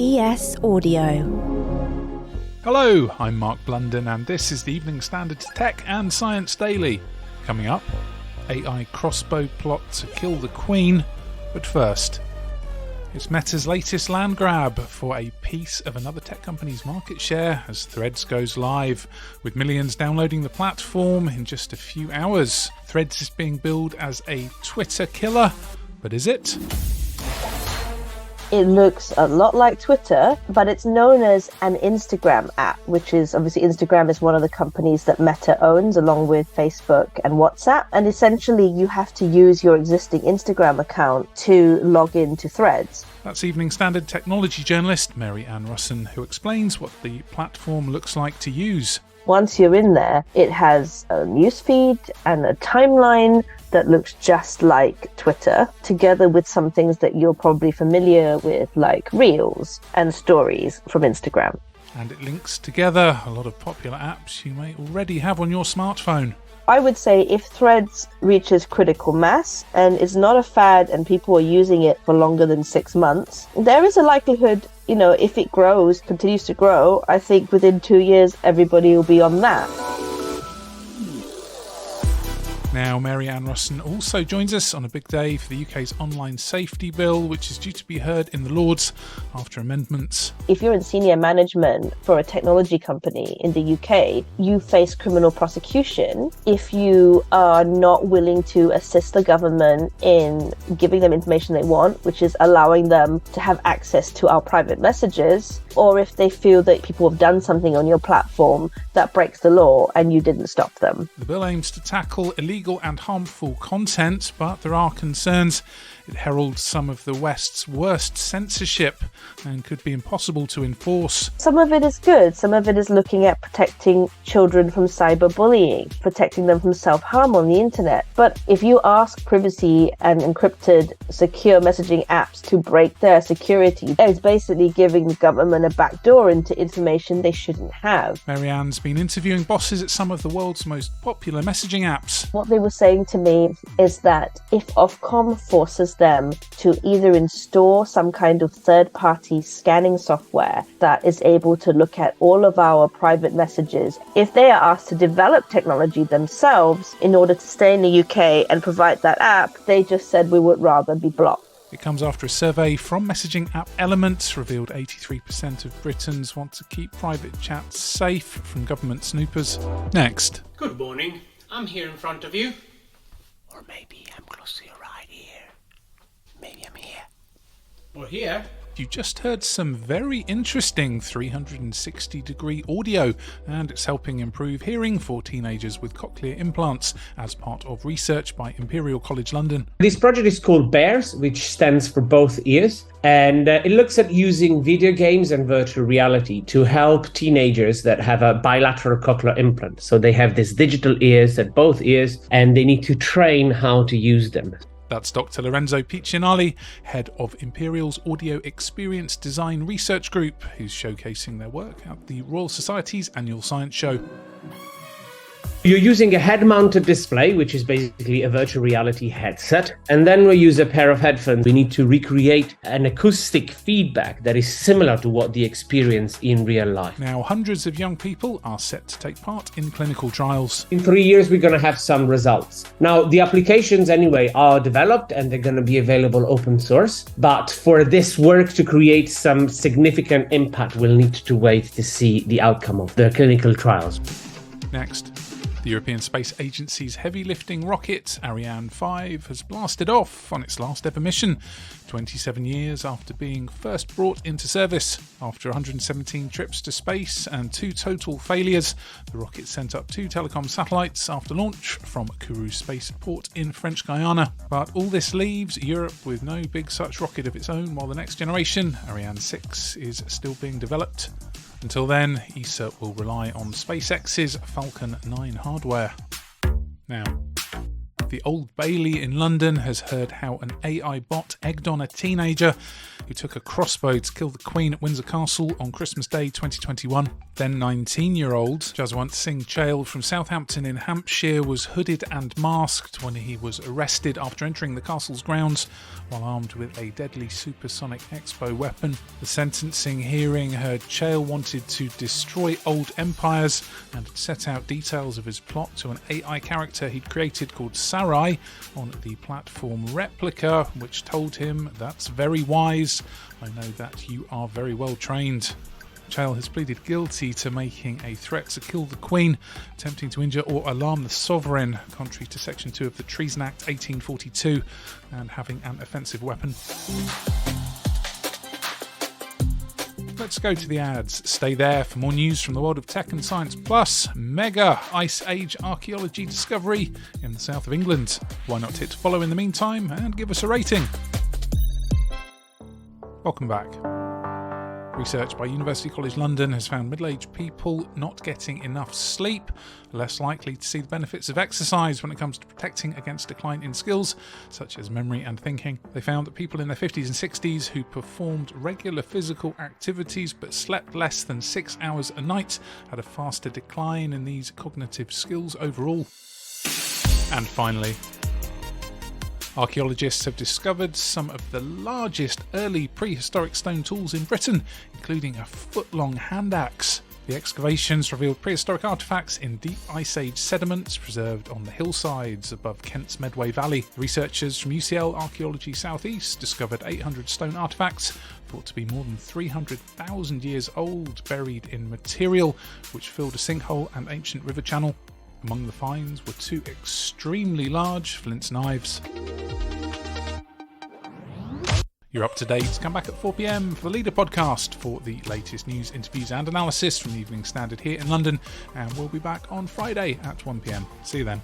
ES Audio. Hello, I'm Mark Blunden and this is the Evening Standard Tech and Science Daily. Coming up, AI crossbow plot to kill the Queen, but first, it's Meta's latest land grab for a piece of another tech company's market share as Threads goes live, with millions downloading the platform in just a few hours. Threads is being billed as a Twitter killer, but is it? It looks a lot like Twitter, but it's known as an Instagram app, which is obviously Instagram is one of the companies that Meta owns along with Facebook and WhatsApp. And essentially you have to use your existing Instagram account to log into Threads. That's Evening Standard technology journalist Mary Ann Russin, who explains what the platform looks like to use. Once you're in there, it has a newsfeed and a timeline that looks just like Twitter, together with some things that you're probably familiar with, like Reels and Stories from Instagram. And it links together a lot of popular apps you may already have on your smartphone. I would say if Threads reaches critical mass and is not a fad and people are using it for longer than 6 months, there is a likelihood, if it grows, continues to grow, I think within 2 years everybody will be on that. Now, Mary Ann Russin also joins us on a big day for the UK's online safety bill, which is due to be heard in the Lords after amendments. If you're in senior management for a technology company in the UK, you face criminal prosecution if you are not willing to assist the government in giving them information they want, which is allowing them to have access to our private messages, or if they feel that people have done something on your platform that breaks the law and you didn't stop them. The bill aims to tackle illegal and harmful content, but there are concerns it heralds some of the West's worst censorship and could be impossible to enforce. Some of it is good. Some of it is looking at protecting children from cyberbullying, protecting them from self-harm on the internet. But if you ask privacy and encrypted secure messaging apps to break their security, it's basically giving the government a backdoor into information they shouldn't have. Mary Ann's been interviewing bosses at some of the world's most popular messaging apps. What they were saying to me is that if Ofcom forces them to either install some kind of third-party scanning software that is able to look at all of our private messages, if they are asked to develop technology themselves in order to stay in the UK and provide that app, they just said we would rather be blocked. It comes after a survey from messaging app Elements revealed 83% of Britons want to keep private chats safe from government snoopers. Next. Good morning. I'm here in front of you. Or maybe I'm close to your right ear. Maybe I'm here. Or here. You just heard some very interesting 360-degree audio, and it's helping improve hearing for teenagers with cochlear implants as part of research by Imperial College London. This project is called BEARS, which stands for both ears, and it looks at using video games and virtual reality to help teenagers that have a bilateral cochlear implant. So they have these digital ears at both ears, and they need to train how to use them. That's Dr. Lorenzo Piccinali, head of Imperial's Audio Experience Design Research Group, who's showcasing their work at the Royal Society's annual science show. You're using a head-mounted display, which is basically a virtual reality headset, and then we use a pair of headphones. We need to recreate an acoustic feedback that is similar to what they experience in real life. Now, hundreds of young people are set to take part in clinical trials. In 3 years, we're going to have some results. Now, the applications anyway are developed and they're going to be available open source, but for this work to create some significant impact, we'll need to wait to see the outcome of the clinical trials. Next. The European Space Agency's heavy-lifting rocket, Ariane 5, has blasted off on its last ever mission, 27 years after being first brought into service. After 117 trips to space and 2 total failures, the rocket sent up 2 telecom satellites after launch from Kourou Spaceport in French Guiana. But all this leaves Europe with no big such rocket of its own, while the next generation, Ariane 6, is still being developed. Until then, ESA will rely on SpaceX's Falcon 9 hardware. Now, the Old Bailey in London has heard how an AI bot egged on a teenager who took a crossbow to kill the Queen at Windsor Castle on Christmas Day 2021. Then 19-year-old Jaswant Singh Chail from Southampton in Hampshire was hooded and masked when he was arrested after entering the castle's grounds while armed with a deadly supersonic expo weapon. The sentencing hearing heard Chail wanted to destroy old empires and had set out details of his plot to an AI character he'd created called Sarai on the platform Replica, which told him, "That's very wise. I know that you are very well trained." Chail has pleaded guilty to making a threat to kill the Queen, attempting to injure or alarm the sovereign, contrary to Section 2 of the Treason Act 1842, and having an offensive weapon. Let's go to the ads. Stay there for more news from the world of tech and science, plus mega Ice Age archaeology discovery in the south of England. Why not hit follow in the meantime and give us a rating? Welcome back. Research by University College London has found middle-aged people not getting enough sleep less likely to see the benefits of exercise when it comes to protecting against decline in skills such as memory and thinking. They found that people in their 50s and 60s who performed regular physical activities but slept less than 6 hours a night had a faster decline in these cognitive skills overall. And finally, archaeologists have discovered some of the largest early prehistoric stone tools in Britain, including a foot-long hand axe. The excavations revealed prehistoric artefacts in deep Ice Age sediments preserved on the hillsides above Kent's Medway Valley. Researchers from UCL Archaeology Southeast discovered 800 stone artefacts thought to be more than 300,000 years old, buried in material which filled a sinkhole and ancient river channel. Among the finds were 2 extremely large flint knives. You're up to date. Come back at 4 p.m. for the Leader podcast for the latest news, interviews and analysis from the Evening Standard here in London. And we'll be back on Friday at 1 p.m. See you then.